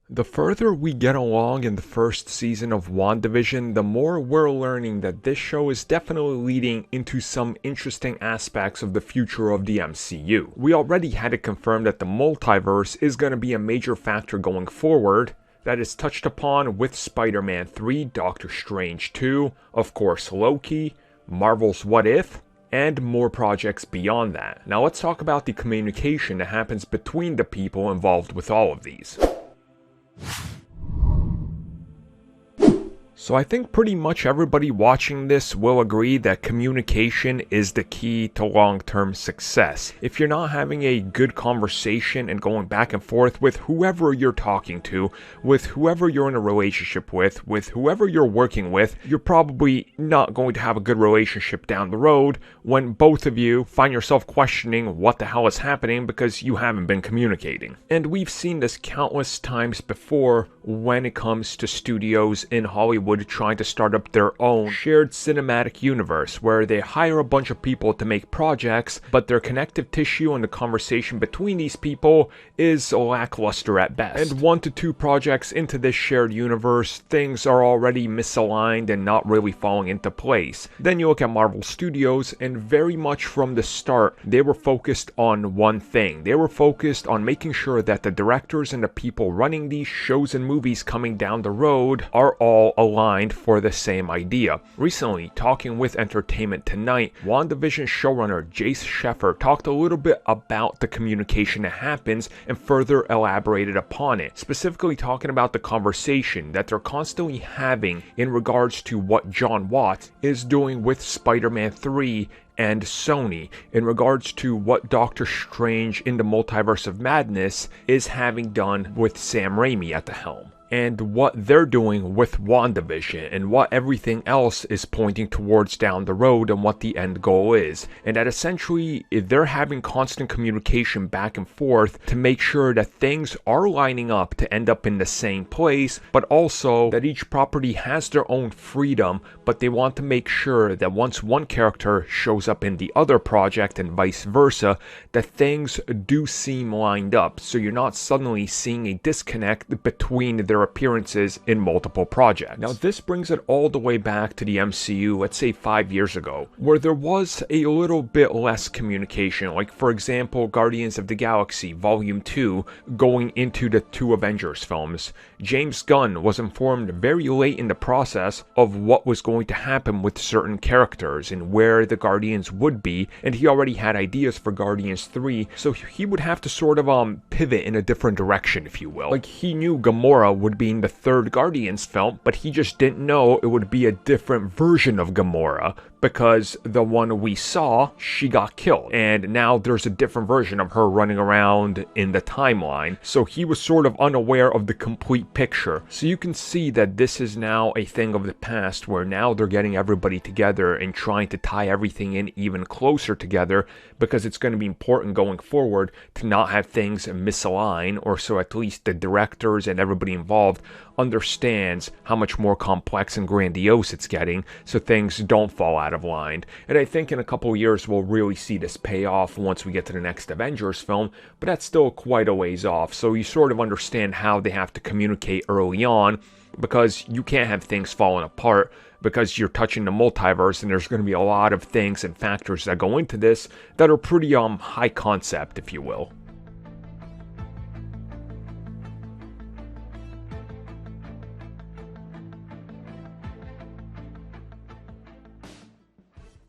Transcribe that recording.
The further we get along in the first season of WandaVision, the more we're learning that this show is definitely leading into some interesting aspects of the future of the MCU. We already had it confirmed that the multiverse is going to be a major factor going forward. That is touched upon with Spider-Man 3, Doctor Strange 2, of course Loki, Marvel's What If, and more projects beyond that. Now let's talk about the communication that happens between the people involved with all of these. So I think pretty much everybody watching this will agree that communication is the key to long-term success. If you're not having a good conversation and going back and forth with whoever you're talking to, with whoever you're in a relationship with whoever you're working with, you're probably not going to have a good relationship down the road when both of you find yourself questioning what the hell is happening because you haven't been communicating. And we've seen this countless times before when it comes to studios in Hollywood trying to start up their own shared cinematic universe where they hire a bunch of people to make projects, but their connective tissue and the conversation between these people is lackluster at best. And 1 to 2 projects into this shared universe, things are already misaligned and not really falling into place. Then you look at Marvel Studios, and very much from the start, they were focused on one thing. They were focused on making sure that the directors and the people running these shows and movies coming down the road are all aligned for the same idea. Recently, talking with Entertainment Tonight, WandaVision showrunner Jace Sheffer talked a little bit about the communication that happens and further elaborated upon it, specifically talking about the conversation that they're constantly having in regards to what John Watts is doing with Spider-Man 3 and Sony in regards to what Doctor Strange in the Multiverse of Madness is having done with Sam Raimi at the helm, and what they're doing with WandaVision, and what everything else is pointing towards down the road and what the end goal is. And that essentially they're having constant communication back and forth to make sure that things are lining up to end up in the same place, but also that each property has their own freedom, but they want to make sure that once one character shows up in the other project and vice versa, that things do seem lined up, so you're not suddenly seeing a disconnect between their appearances in multiple projects. Now this brings it all the way back to the MCU, let's say 5 years ago, where there was a little bit less communication, like for example Guardians of the Galaxy Volume 2 going into the 2 Avengers films. James Gunn was informed very late in the process of what was going to happen with certain characters and where the Guardians would be, and he already had ideas for Guardians 3, so he would have to sort of pivot in a different direction, if you will. Like, he knew Gamora would be in the 3rd Guardians film, but he just didn't know it would be a different version of Gamora, because the one we saw, she got killed, and now there's a different version of her running around in the timeline, so he was sort of unaware of the complete picture. So you can see that this is now a thing of the past, where now they're getting everybody together and trying to tie everything in even closer together, because it's going to be important going forward to not have things misalign, or so at least the directors and everybody involved understands how much more complex and grandiose it's getting, so things don't fall out of line. And I think in a couple of years we'll really see this pay off once we get to the next Avengers film, but that's still quite a ways off, so you sort of understand how they have to communicate early on, because you can't have things falling apart because you're touching the multiverse, and there's going to be a lot of things and factors that go into this that are pretty high concept, if you will.